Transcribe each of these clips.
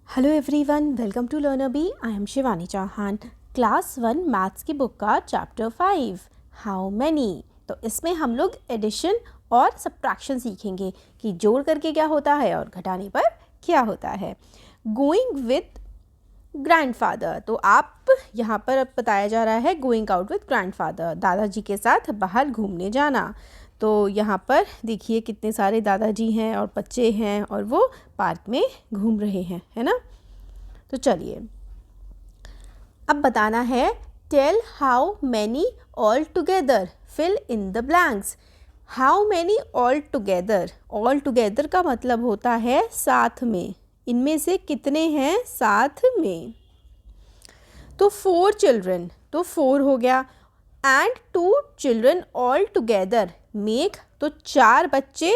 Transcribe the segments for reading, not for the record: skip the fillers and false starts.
Hello everyone, welcome to learner B. I am Shivani Chauhan. Class 1 maths की book का chapter 5 how many. तो इसमें हम लोग एडिशन और सब्ट्रैक्शन सीखेंगे कि जोड़ करके क्या होता है और घटाने पर क्या होता है। गोइंग विथ ग्रैंडफादर, तो आप यहाँ पर अब बताया जा रहा है गोइंग आउट विथ ग्रैंडफादर, दादाजी के साथ बाहर घूमने जाना। तो यहाँ पर देखिए कितने सारे दादाजी हैं और बच्चे हैं और वो पार्क में घूम रहे हैं, है ना। तो चलिए अब बताना है tell how many all together, fill in the blanks. How many all together, all together का मतलब होता है साथ में, इनमें से कितने हैं साथ में। तो 4 चिल्ड्रन, तो 4 हो गया। And 2 children all together make, तो 4 बच्चे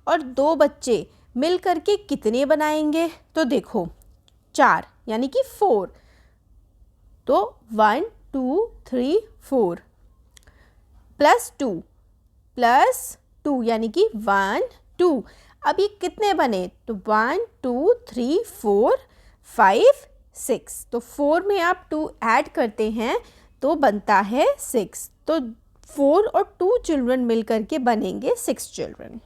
और 2 बच्चे मिल करके कितने बनाएंगे। तो देखो 4 यानी कि 4, तो 1 2 3 4 प्लस 2 यानी कि 1 2। अब ये कितने बने, तो 1 2 3 4 5 6, तो 4 में आप 2 ऐड करते हैं तो बनता है 6। तो 4 और 2 चिल्ड्रन मिलकर के बनेंगे 6 children.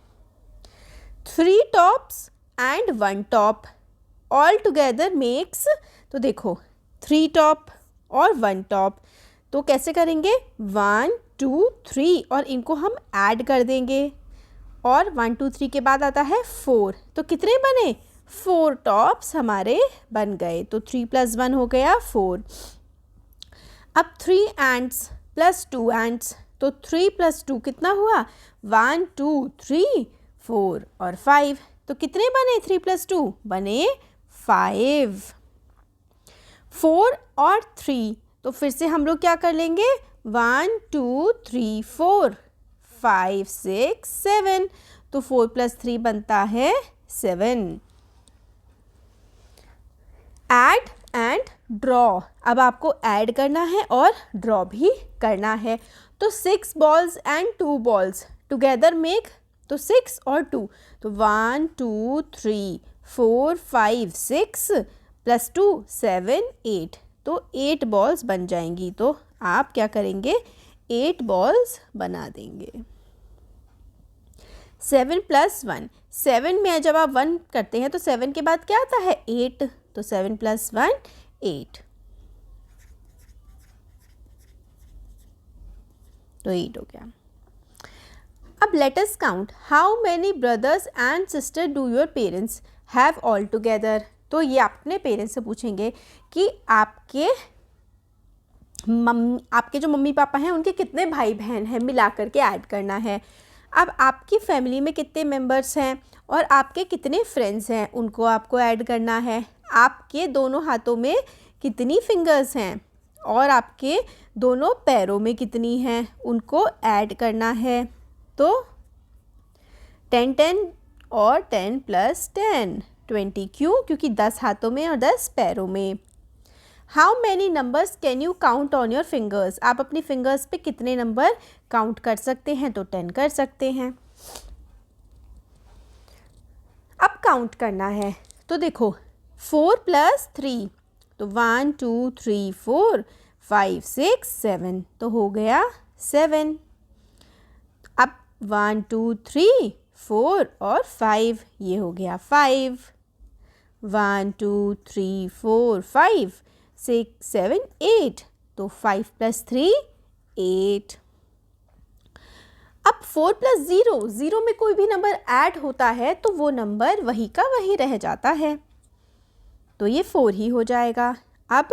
3 tops and 1 top all together makes, तो देखो 3 टॉप और 1 टॉप, तो कैसे करेंगे 1 2 3 और इनको हम ऐड कर देंगे और 1 2 3 के बाद आता है 4, तो कितने बने 4 टॉप्स हमारे बन गए। तो 3 + 1 हो गया 4। अब 3 एंड्स प्लस 2 एंड्स, तो 3 + 2 कितना हुआ 1 2 3 4 और 5, तो कितने बने 3 + 2 बने 5। 4 और 3, तो फिर से हम लोग क्या कर लेंगे 1 2 3 4 5 6 7, तो 4 + 3 बनता है 7। ऐड एंड ड्रॉ, अब आपको ऐड करना है और ड्रॉ भी करना है। तो 6 balls and 2 balls together make, तो 6 और 2, तो 1 2 3 4 5 6 + 2 7 8, तो 8 बॉल्स बन जाएंगी। तो आप क्या करेंगे 8 बॉल्स बना देंगे। 7 + 1, 7 में जब आप 1 करते हैं तो 7 के बाद क्या आता है 8, तो 7 + 1 8, तो 8 हो गया। अब let us count how many brothers and sister do your parents have all together. तो ये अपने पेरेंट्स से पूछेंगे कि आपके जो मम्मी पापा हैं उनके कितने भाई बहन हैं, मिला करके ऐड करना है। अब आपकी फैमिली में कितने मेंबर्स हैं और आपके कितने फ्रेंड्स हैं उनको आपको ऐड करना है। आपके दोनों हाथों में कितनी फिंगर्स हैं और आपके दोनों पैरों में कितनी हैं उनको ऐड करना है। तो 10 10 और 10 + 10 20, क्यों, क्योंकि 10 हाथों में और 10 पैरों में। How many numbers can you count on your fingers, आप अपनी फिंगर्स पे कितने नंबर काउंट कर सकते हैं, तो 10 कर सकते हैं। अब काउंट करना है, तो देखो 4 + 3, तो 1 2 3 4 5 6 7, तो हो गया 7। अब 1 2 3 4 और 5, ये हो गया 5। 1 2 3 4 5 6 7 8, तो 5 + 3 8। अब 4 + 0, 0 में कोई भी नंबर ऐड होता है तो वो नंबर वही का वही रह जाता है, तो ये 4 ही हो जाएगा। अब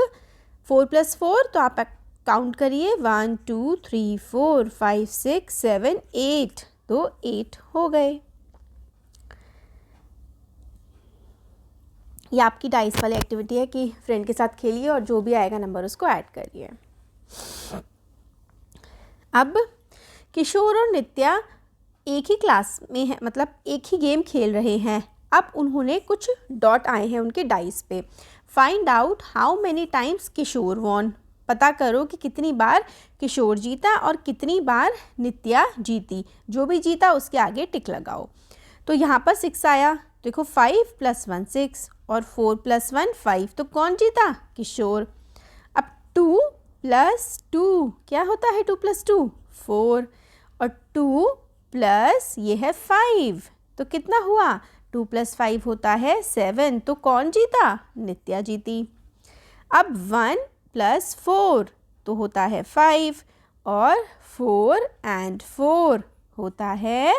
4 + 4, तो आप काउंट करिए 1 2 3 4 5 6 7 8, तो 8 हो गए। ये आपकी डाइस वाली एक्टिविटी है कि फ्रेंड के साथ खेलिए और जो भी आएगा नंबर उसको ऐड करिए। अब किशोर और नित्या एक ही क्लास में है, मतलब एक ही गेम खेल रहे हैं। अब उन्होंने कुछ डॉट आए हैं उनके डाइस पे। Find out how many times Kishore won, पता करो कि कितनी बार किशोर जीता और कितनी बार नित्या जीती। जो भी जीता उसके आगे टिक लगाओ। तो यहाँ पर 6 आया, देखो 5 + 1 6 और 4 + 1 5, तो कौन जीता? किशोर। अब 2 + 2 क्या होता है? 2 + 2 4 और 2 प्लस ये है 5, तो कितना हुआ? 2 + 5 होता है 7, तो कौन जीता? नित्या जीती। अब 1 + 4 तो होता है 5 और 4 and 4 होता है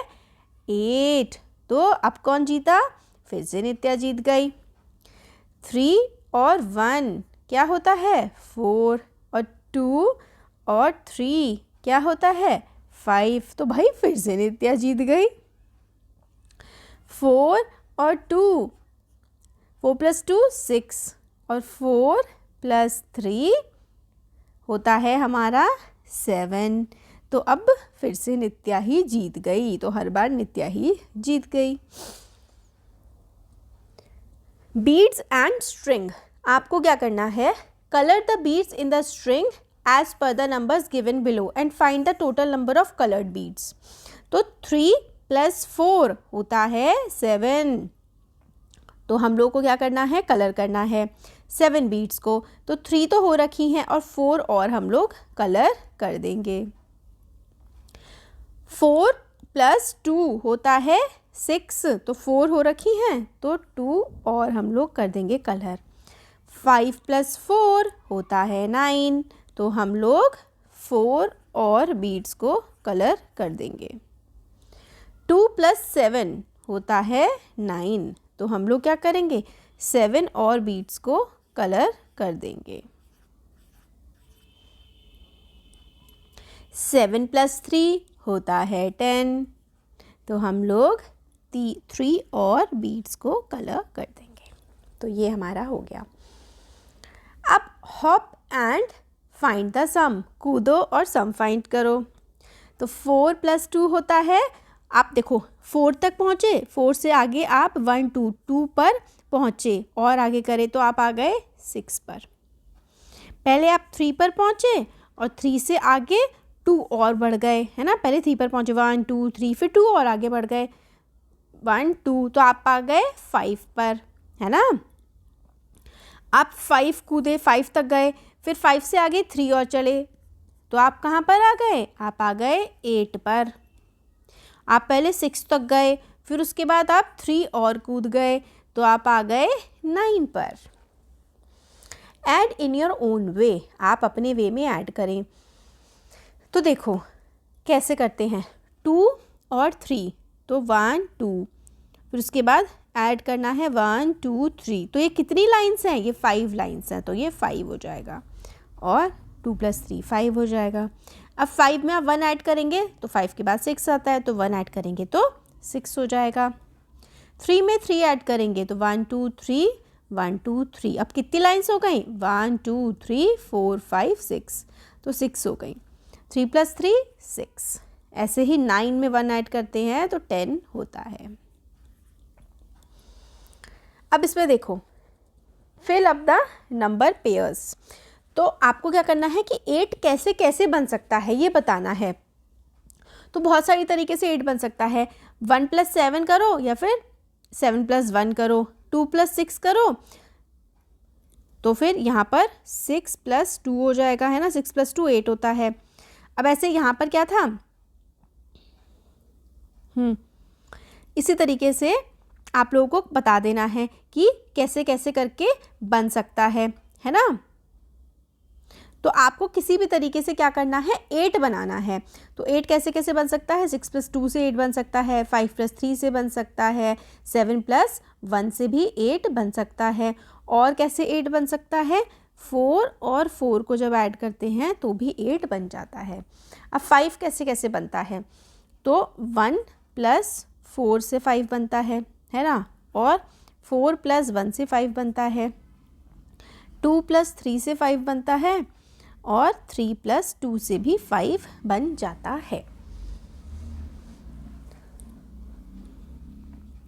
8, तो अब कौन जीता? फिर से नित्या जीत गई। 3 और 1 क्या होता है? 4 और 2 और 3 क्या होता है? 5, तो भाई फिर से नित्या जीत गई। 4 और 2, 4 + 2 6 और 4 + 3 होता है हमारा 7, तो अब फिर से नित्या ही जीत गई, तो हर बार नित्या ही जीत गई। बीड्स एंड स्ट्रिंग, आपको क्या करना है? Colour the beads in the string as per the numbers given below and find the total number of coloured beads. तो 3 + 4 होता है 7, तो हम लोग को क्या करना है? कलर करना है 7 बीड्स को। तो 3 तो हो रखी हैं और 4 और हम लोग कलर कर देंगे। 4 + 2 होता है 6, तो 4 हो रखी हैं, तो 2 और हम लोग कर देंगे कलर। 5 + 4 होता है 9, तो हम लोग 4 और बीड्स को कलर कर देंगे। 2 + 7 होता है 9, तो हम लोग क्या करेंगे? 7 और बीड्स को कलर कर देंगे। 7 + 3 होता है 10, तो हम लोग 3 और बीड्स को कलर कर देंगे। तो ये हमारा हो गया। अब हॉप एंड फाइंड द सम, कूदो और सम फाइंड करो। तो 4 + 2 होता है, आप देखो 4 तक पहुँचे, 4 से आगे आप 1 2 2 पर पहुँचे और आगे करें तो आप आ गए 6 पर। पहले आप 3 पर पहुँचे और 3 से आगे 2 और बढ़ गए, है ना? पहले 3 पर पहुँचे, 1 2 3, फिर 2 और आगे बढ़ गए 1 2, तो आप आ गए 5 पर, है ना? आप 5 कूदे, 5 तक गए, फिर 5 से आगे 3 और चले, तो आप कहाँ पर आ गए? आप आ गए 8 पर। आप पहले 6 तक गए, फिर उसके बाद आप 3 और कूद गए, तो आप आ गए 9 पर। Add in your own way, आप अपने वे में ऐड करें। तो देखो कैसे करते हैं, 2 और 3, तो 1 2, फिर उसके बाद ऐड करना है 1 2 3, तो ये कितनी लाइन्स हैं? ये 5 लाइन्स हैं, तो ये 5 हो जाएगा और 2 + 3 5 हो जाएगा। अब 5 में आप 1 ऐड करेंगे तो 5 के बाद 6 आता है, तो 1 ऐड करेंगे तो 6 हो जाएगा। 3 में 3 ऐड करेंगे तो 1 2 3 1 2 3, अब कितनी लाइन्स हो गई? 1 2 3 4 5 6, तो 6 हो गई। 3 + 3 6, ऐसे ही 9 में 1 ऐड करते हैं तो 10 होता है। अब इसमें देखो, fill up the number pairs, तो आपको क्या करना है कि 8 कैसे कैसे बन सकता है ये बताना है। तो बहुत सारी तरीके से 8 बन सकता है। 1 + 7 करो या फिर 7 + 1 करो, 2 + 6 करो, तो फिर यहाँ पर 6 + 2 हो जाएगा, है ना? 6 + 2 8 होता है। अब ऐसे यहाँ पर क्या था, इसी तरीके से आप लोगों को बता देना है कि कैसे कैसे करके बन सकता है ना? तो आपको किसी भी तरीके से क्या करना है, 8 बनाना है। तो 8 कैसे कैसे बन सकता है? 6 + 2 से 8 बन सकता है, 5 + 3 से बन सकता है, 7 + 1 से भी 8 बन सकता है। और कैसे 8 बन सकता है? 4 और 4 को जब ऐड करते हैं तो भी 8 बन जाता है। अब 5 कैसे कैसे बनता है? तो 1 + 4 से 5 बनता है ना? और 4 + 1 से 5 बनता है, 2 + 3 से 5 बनता है और 3 + 2 से भी 5 बन जाता है।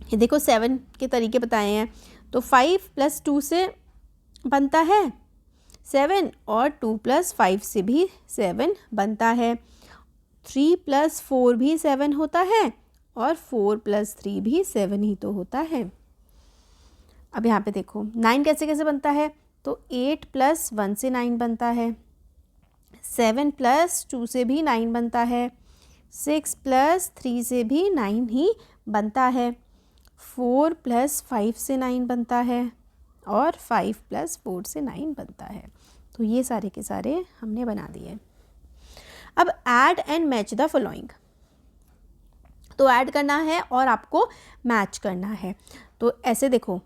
ये देखो 7 के तरीके बताए हैं। तो 5 + 2 से बनता है 7 और 2 + 5 से भी 7 बनता है, 3 + 4 भी 7 होता है और 4 + 3 भी 7 ही तो होता है। अब यहाँ पे देखो 9 कैसे कैसे बनता है, तो 8 + 1 से 9 बनता है, 7 + 2 से भी 9 बनता है, 6 + 3 से भी 9 ही बनता है, 4 + 5 से 9 बनता है और 5 + 4 से 9 बनता है। तो ये सारे के सारे हमने बना दिए। अब add and match the following, तो ऐड करना है और आपको मैच करना है। तो ऐसे देखो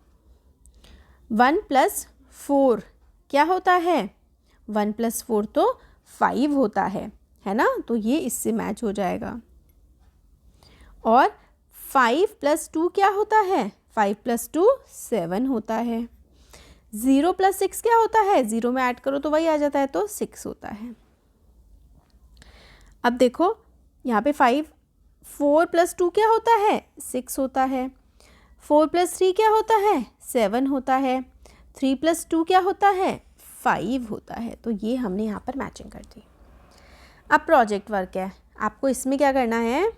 1 + 4 क्या होता है, 1 + 4 तो 5 होता है ना, तो ये इससे मैच हो जाएगा। और 5 + 2 क्या होता है, 5 + 2 7 होता है। 0 + 6 क्या होता है, 0 में ऐड करो तो वही आ जाता है, तो 6 होता है। अब देखो यहाँ पे 4 + 2 क्या होता है, 6 होता है। 4 + 3 क्या होता है, 7 होता है। 3 + 2 क्या होता है, 5 होता है। तो ये हमने यहाँ पर मैचिंग कर दी। अब प्रोजेक्ट वर्क है, आपको इसमें क्या करना है,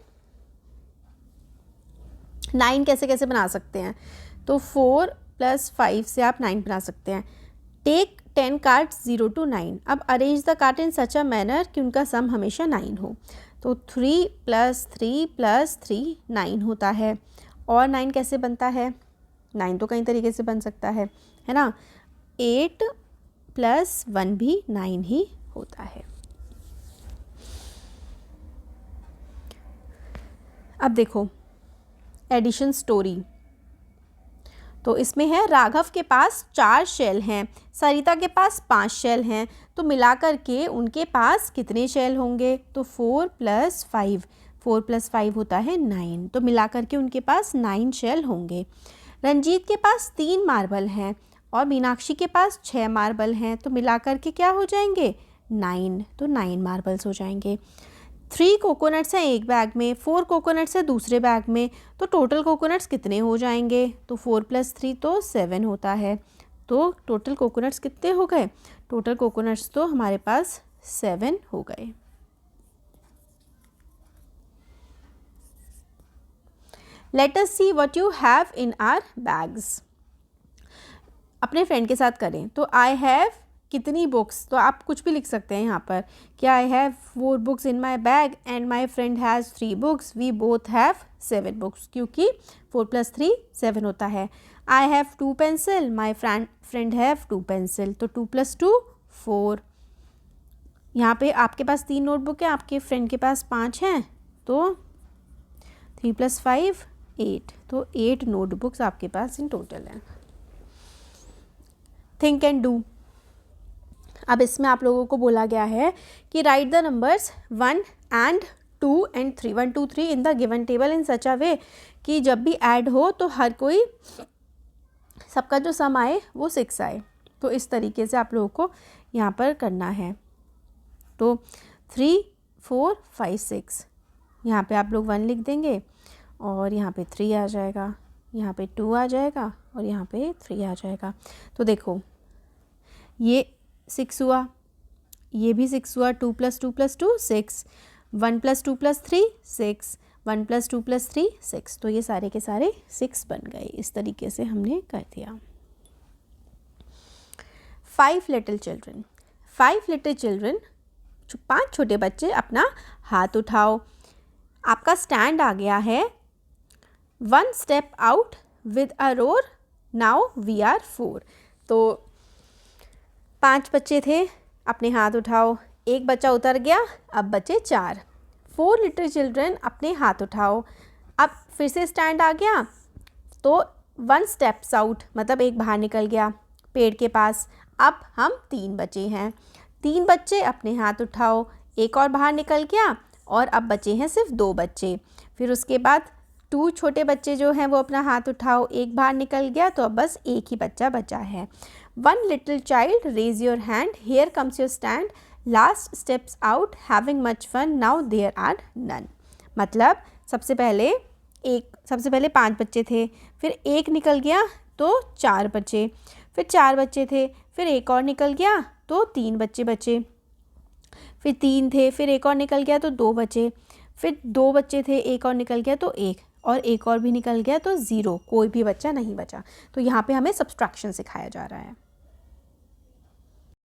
9 कैसे कैसे बना सकते हैं, तो 4 + 5 से आप 9 बना सकते हैं। टेक 10 कार्ड्स 0 to 9, अब arrange the card in such a manner कि उनका सम हमेशा 9 हो। तो 3 + 3 + 3 9 होता है। और 9 कैसे बनता है, 9 तो कई तरीके से बन सकता है ना। 8 + 1 भी 9 ही होता है। अब देखो एडिशन स्टोरी, तो इसमें है राघव के पास 4 शेल हैं, सरिता के पास 5 शेल हैं, तो मिलाकर के उनके पास कितने शेल होंगे, तो 4 + 5, 4 + 5 होता है 9, तो मिलाकर के उनके पास 9 शेल होंगे। रंजीत के पास 3 मार्बल हैं और मीनाक्षी के पास 6 मार्बल हैं, तो मिलाकर के क्या हो जाएंगे, 9, तो 9 मार्बल्स हो जाएंगे। 3 कोकोनट्स हैं एक बैग में, 4 कोकोनट्स हैं दूसरे बैग में, तो टोटल कोकोनट्स कितने हो जाएंगे, तो 4 + 3 तो 7 होता है। तो टोटल कोकोनट्स कितने हो गए, टोटल कोकोनट्स तो हमारे पास 7 हो गए। Let us see what you have in our bags, अपने फ्रेंड के साथ करें। तो आई हैव कितनी बुक्स, तो आप कुछ भी लिख सकते हैं यहाँ पर कि I have 4 books in my bag and my friend has 3 books, we both have 7 books, क्योंकि 4 + 3 7 होता है। I have 2 pencil, my friend have 2 pencil, तो 2 + 2 4। यहाँ पे आपके पास 3 नोटबुक है, आपके फ्रेंड के पास 5 हैं, तो 3 + 5 8, तो 8 नोटबुक्स आपके पास इन टोटल हैं। थिंक एंड डू, अब इसमें आप लोगों को बोला गया है कि write the numbers 1 and 2 and 3, 1 2 3 in the given table in such a way कि जब भी ऐड हो तो हर कोई सबका जो सम आए वो 6 आए। तो इस तरीके से आप लोगों को यहाँ पर करना है। तो 3 4 5 6, यहाँ पे आप लोग 1 लिख देंगे और यहाँ पे 3 आ जाएगा, यहाँ पे 2 आ जाएगा और यहाँ पे 3 आ जाएगा। तो देखो ये 6 हुआ, ये भी 6 हुआ, 2 + 2 + 2 6, 1 + 2 + 3 6, 1 + 2 + 3 6, तो ये सारे के सारे 6 बन गए। इस तरीके से हमने कर दिया। 5 लिटिल चिल्ड्रन, 5 लिटिल चिल्ड्रन, 5 छोटे बच्चे, अपना हाथ उठाओ। आपका स्टैंड आ गया है 1 step out with a roar, now we are 4। तो 5 बच्चे थे, अपने हाथ उठाओ, एक बच्चा उतर गया, अब बचे 4। 4 लिटिल चिल्ड्रन, अपने हाथ उठाओ, अब फिर से स्टैंड आ गया, तो 1 स्टेप्स आउट, मतलब एक बाहर निकल गया पेड़ के पास। अब हम 3 बचे हैं, 3 बच्चे, अपने हाथ उठाओ, एक और बाहर निकल गया और अब बचे हैं सिर्फ 2 बच्चे। फिर उसके बाद 2 छोटे बच्चे जो हैं वो अपना हाथ उठाओ, एक बाहर निकल गया, तो अब बस एक ही बच्चा बचा है। 1 little child, raise your hand, here comes your stand, last steps out, having much fun, now there are none. मतलब सबसे पहले 5 बच्चे थे, फिर एक निकल गया तो 4 बचे, फिर 4 बच्चे थे, फिर एक और निकल गया तो 3 बच्चे बचे, फिर 3 थे, फिर एक और निकल गया तो 2 बचे, फिर 2 बच्चे थे, एक और निकल गया तो 1, और एक और भी निकल गया तो ज़ीरो, कोई भी बच्चा नहीं बचा। तो यहाँ पे हमें सब्सट्रैक्शन सिखाया जा रहा है।